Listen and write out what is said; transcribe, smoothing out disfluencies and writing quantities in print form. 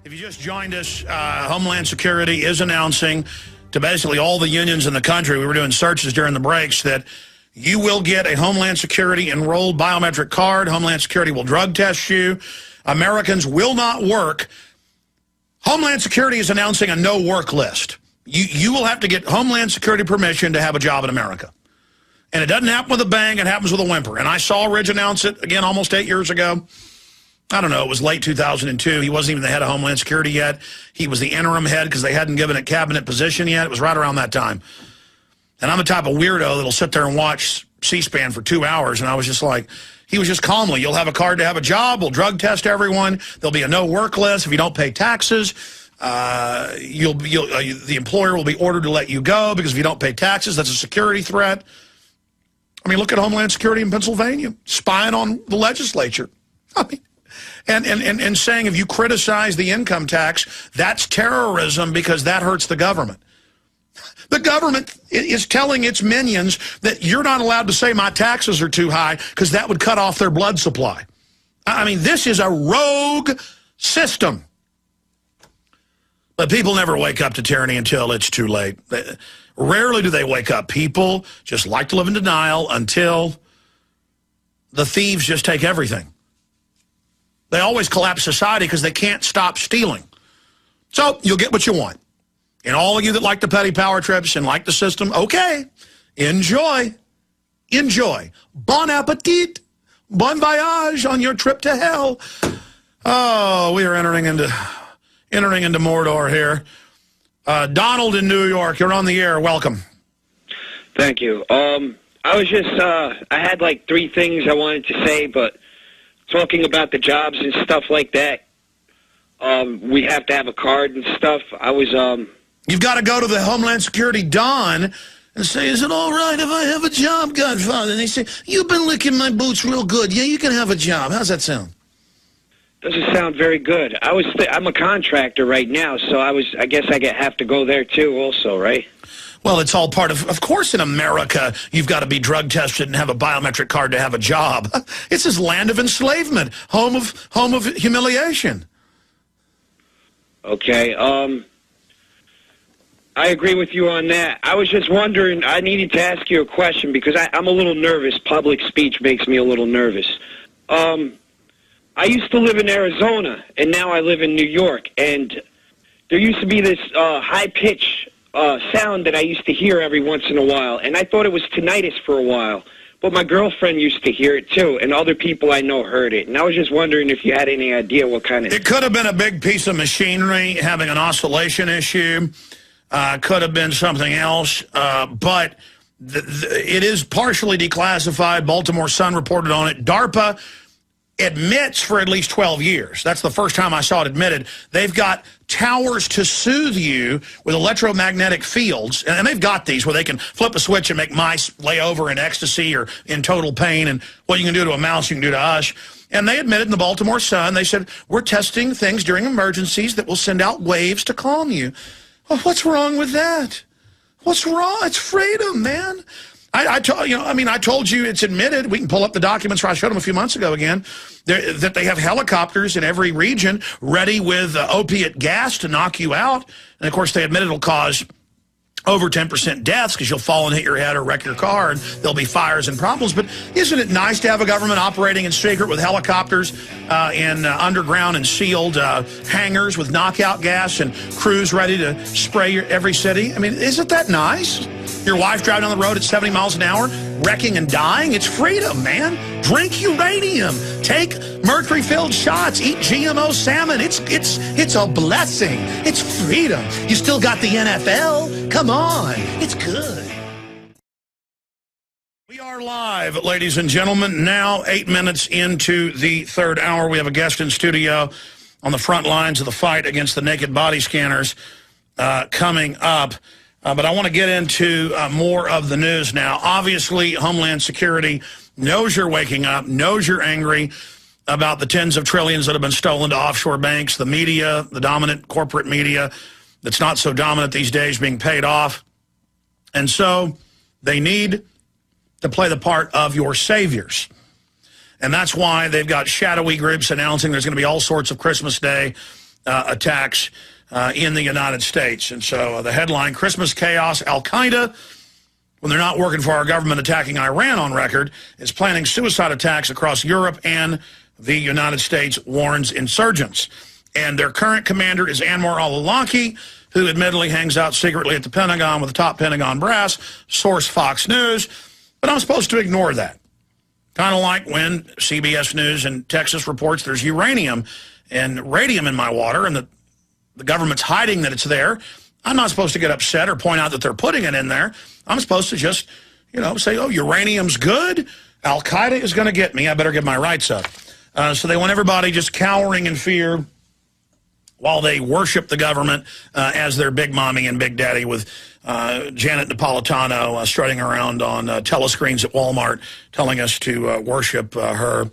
If you just joined us, Homeland Security is announcing to basically all the unions in the country, we were doing searches during the breaks, that you will get a Homeland Security enrolled biometric card. Homeland Security will drug test you. Americans will not work. Homeland Security is announcing a no-work list. You will have to get Homeland Security permission to have a job in America. And it doesn't happen with a bang, it happens with a whimper. And I saw Ridge announce it, again, almost 8 years ago. I don't know, it was late 2002. He wasn't even the head of Homeland Security yet. He was the interim head because they hadn't given a cabinet position yet. It was right around that time. And I'm the type of weirdo that'll sit there and watch C-SPAN for 2 hours, and I was just like, he was just calmly, you'll have a card to have a job, we'll drug test everyone, there'll be a no-work list. If you don't pay taxes, the employer will be ordered to let you go because if you don't pay taxes, that's a security threat. I mean, look at Homeland Security in Pennsylvania, spying on the legislature. I mean, and saying if you criticize the income tax, that's terrorism because that hurts the government. The government is telling its minions that you're not allowed to say my taxes are too high because that would cut off their blood supply. I mean, this is a rogue system. But people never wake up to tyranny until it's too late. Rarely do they wake up. People just like to live in denial until the thieves just take everything. They always collapse society because they can't stop stealing. So you'll get what you want. And all of you that like the petty power trips and like the system, okay, enjoy. Enjoy. Bon appetit. Bon voyage on your trip to hell. Oh, we are entering into Mordor here. Donald in New York, you're on the air. Welcome. Thank you. I was just, I had like 3 things I wanted to say, but talking about the jobs and stuff like that, we have to have a card and stuff. I was, You've got to go to the Homeland Security Don and say, is it all right if I have a job, Godfather? And they say, you've been licking my boots real good. Yeah, you can have a job. How's that sound? Doesn't sound very good. I'm a contractor right now, so I guess I have to go there too also, right? Well, it's all part of course in America, you've got to be drug tested and have a biometric card to have a job. It's this land of enslavement, home of humiliation. Okay, I agree with you on that. I was just wondering, I needed to ask you a question because I'm a little nervous. Public speech makes me a little nervous. I used to live in Arizona, and now I live in New York, and there used to be this high-pitch sound that I used to hear every once in a while, and I thought it was tinnitus for a while. But my girlfriend used to hear it, too, and other people I know heard it. And I was just wondering if you had any idea what kind of... It could have been a big piece of machinery having an oscillation issue. Could have been something else. But it is partially declassified. Baltimore Sun reported on it. DARPA admits for at least 12 years. That's the first time I saw it admitted. They've got towers to soothe you with electromagnetic fields, and they've got these where they can flip a switch and make mice lay over in ecstasy or in total pain, and what you can do to a mouse, you can do to us. And they admitted in the Baltimore Sun, they said, we're testing things during emergencies that will send out waves to calm you. Well, what's wrong with that? What's wrong? It's freedom, man. I told you it's admitted. We can pull up the documents where I showed them a few months ago again, that they have helicopters in every region ready with opiate gas to knock you out. And, of course, they admit it'll cause over 10% deaths because you'll fall and hit your head or wreck your car, and there'll be fires and problems. But isn't it nice to have a government operating in secret with helicopters in underground and sealed hangars with knockout gas and crews ready to spray every city? I mean, isn't that nice? Your wife driving down the road at 70 miles an hour, wrecking and dying. It's freedom, man. Drink uranium. Take mercury-filled shots. Eat GMO salmon. It's a blessing. It's freedom. You still got the NFL. Come on. It's good. We are live, ladies and gentlemen. Now 8 minutes into the third hour. We have a guest in studio on the front lines of the fight against the naked body scanners coming up. But I want to get into more of the news now. Obviously, Homeland Security knows you're waking up, knows you're angry about the tens of trillions that have been stolen to offshore banks, the media, the dominant corporate media that's not so dominant these days being paid off. And so they need to play the part of your saviors. And that's why they've got shadowy groups announcing there's going to be all sorts of Christmas Day attacks in the United States. And so the headline, Christmas Chaos, Al-Qaeda, when they're not working for our government attacking Iran on record, is planning suicide attacks across Europe and the United States, warns insurgents. And their current commander is Anwar al-Awlaki, who admittedly hangs out secretly at the Pentagon with the top Pentagon brass, source Fox News. But I'm supposed to ignore that. Kind of like when CBS News in Texas reports there's uranium and radium in my water and the government's hiding that it's there. I'm not supposed to get upset or point out that they're putting it in there. I'm supposed to just, say, oh, uranium's good. Al-Qaeda is going to get me. I better get my rights up. So they want everybody just cowering in fear while they worship the government as their big mommy and big daddy, with Janet Napolitano strutting around on telescreens at Walmart telling us to worship her.